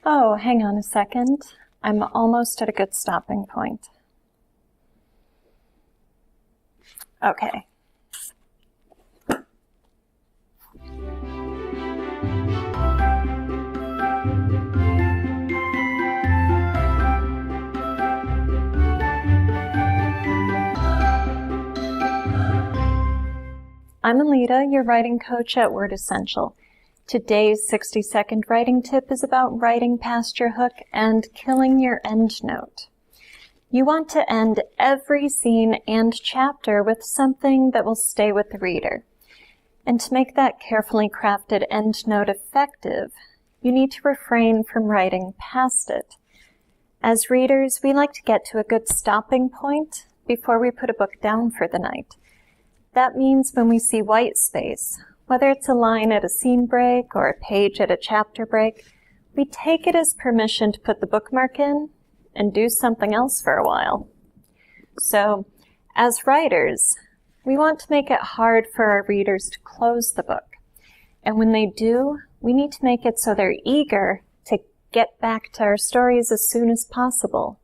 Oh, hang on a second. I'm almost at a good stopping point. Okay. I'm Alida, your writing coach at Word Essential. Today's 60-second writing tip is about writing past your hook and killing your end note. You want to end every scene and chapter with something that will stay with the reader. And to make that carefully crafted end note effective, you need to refrain from writing past it. As readers, we like to get to a good stopping point before we put a book down for the night. That means when we see white space, whether it's a line at a scene break or a page at a chapter break, we take it as permission to put the bookmark in and do something else for a while. So, as writers, we want to make it hard for our readers to close the book. And when they do, we need to make it so they're eager to get back to our stories as soon as possible.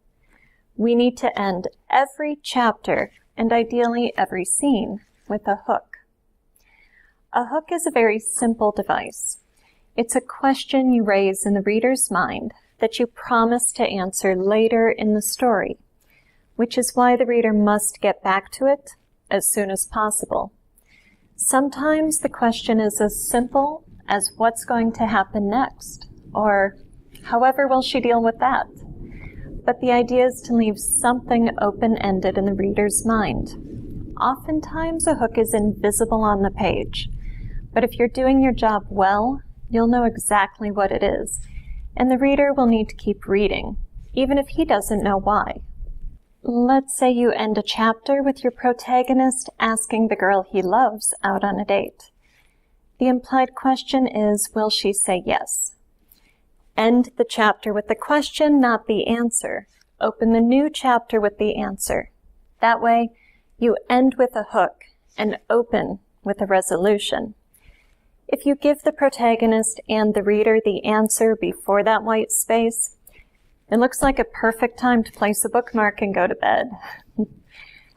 We need to end every chapter, and ideally every scene, with a hook. A hook is a very simple device. It's a question you raise in the reader's mind that you promise to answer later in the story, which is why the reader must get back to it as soon as possible. Sometimes the question is as simple as what's going to happen next, or however will she deal with that. But the idea is to leave something open-ended in the reader's mind. Oftentimes a hook is invisible on the page, but if you're doing your job well, you'll know exactly what it is, and the reader will need to keep reading, even if he doesn't know why. Let's say you end a chapter with your protagonist asking the girl he loves out on a date. The implied question is, will she say yes? End the chapter with the question, not the answer. Open the new chapter with the answer. That way, you end with a hook and open with a resolution. If you give the protagonist and the reader the answer before that white space, it looks like a perfect time to place a bookmark and go to bed.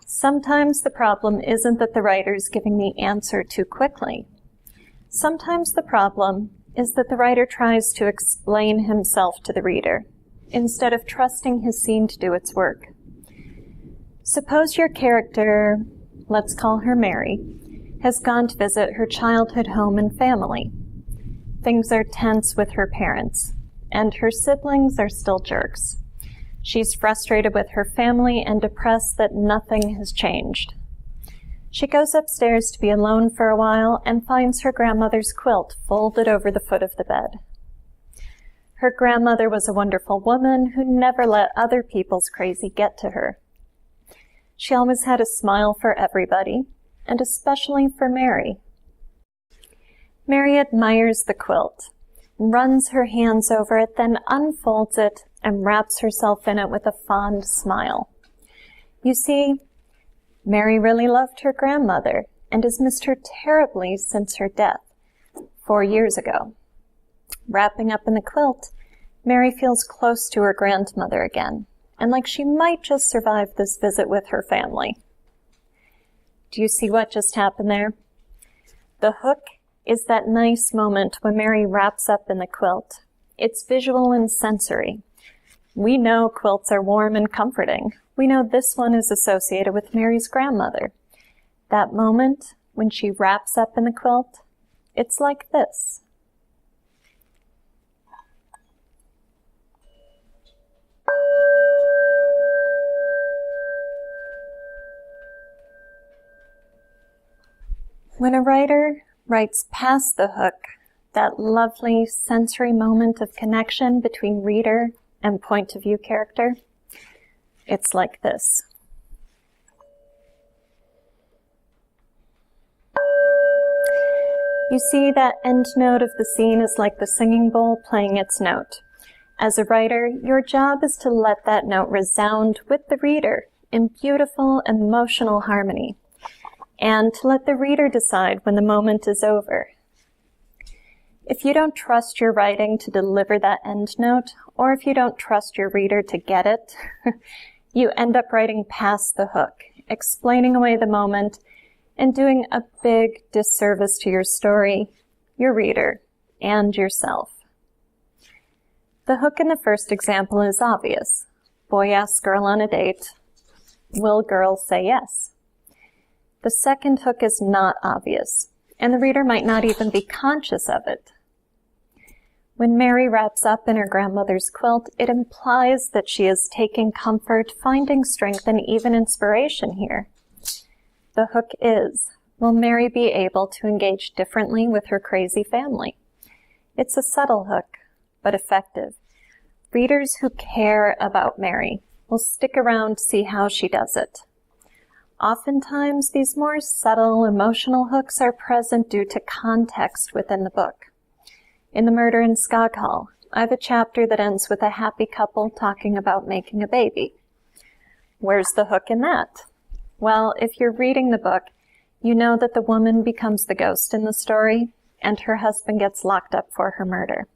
Sometimes the problem isn't that the writer's giving the answer too quickly. Sometimes the problem is that the writer tries to explain himself to the reader, instead of trusting his scene to do its work. Suppose your character, let's call her Mary, has gone to visit her childhood home and family. Things are tense with her parents, and her siblings are still jerks. She's frustrated with her family and depressed that nothing has changed. She goes upstairs to be alone for a while and finds her grandmother's quilt folded over the foot of the bed. Her grandmother was a wonderful woman who never let other people's crazy get to her. She always had a smile for everybody, and especially for Mary. Mary admires the quilt, runs her hands over it, then unfolds it and wraps herself in it with a fond smile. You see, Mary really loved her grandmother and has missed her terribly since her death 4 years ago. Wrapping up in the quilt, Mary feels close to her grandmother again, and like she might just survive this visit with her family. Do you see what just happened there? The hook is that nice moment when Mary wraps up in the quilt. It's visual and sensory. We know quilts are warm and comforting. We know this one is associated with Mary's grandmother. That moment when she wraps up in the quilt, it's like this. When a writer writes past the hook, that lovely sensory moment of connection between reader and point of view character, it's like this. You see, that end note of the scene is like the singing bowl playing its note. As a writer, your job is to let that note resound with the reader in beautiful, emotional harmony, and to let the reader decide when the moment is over. If you don't trust your writing to deliver that end note, or if you don't trust your reader to get it, you end up writing past the hook, explaining away the moment, and doing a big disservice to your story, your reader, and yourself. The hook in the first example is obvious. Boy asks girl on a date. Will girl say yes? The second hook is not obvious, and the reader might not even be conscious of it. When Mary wraps up in her grandmother's quilt, it implies that she is taking comfort, finding strength, and even inspiration here. The hook is, will Mary be able to engage differently with her crazy family? It's a subtle hook, but effective. Readers who care about Mary will stick around to see how she does it. Oftentimes, these more subtle emotional hooks are present due to context within the book. In The Murder in Skog Hall, I have a chapter that ends with a happy couple talking about making a baby. Where's the hook in that? Well, if you're reading the book, you know that the woman becomes the ghost in the story, and her husband gets locked up for her murder.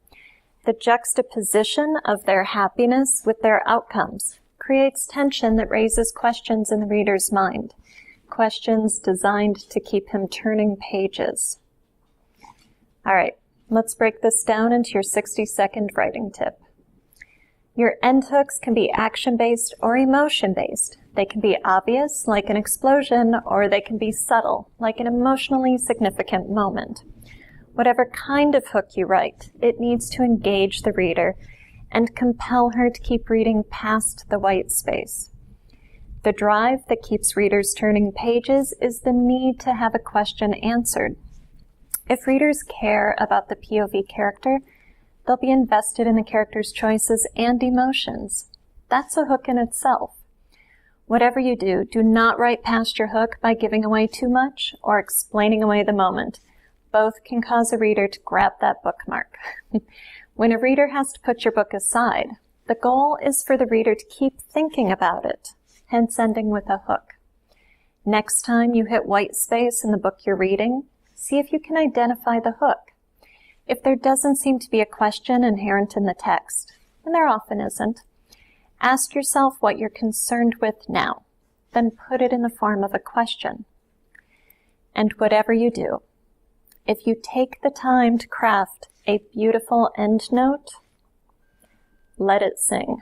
The juxtaposition of their happiness with their outcomes creates tension that raises questions in the reader's mind, questions designed to keep him turning pages. All right, let's break this down into your 60-second writing tip. Your end hooks can be action-based or emotion-based. They can be obvious, like an explosion, or they can be subtle, like an emotionally significant moment. Whatever kind of hook you write, it needs to engage the reader and compel her to keep reading past the white space. The drive that keeps readers turning pages is the need to have a question answered. If readers care about the POV character, they'll be invested in the character's choices and emotions. That's a hook in itself. Whatever you do, do not write past your hook by giving away too much or explaining away the moment. Both can cause a reader to grab that bookmark. When a reader has to put your book aside, the goal is for the reader to keep thinking about it, hence ending with a hook. Next time you hit white space in the book you're reading, see if you can identify the hook. If there doesn't seem to be a question inherent in the text, and there often isn't, ask yourself what you're concerned with now, then put it in the form of a question. And whatever you do, if you take the time to craft a beautiful end note, let it sing.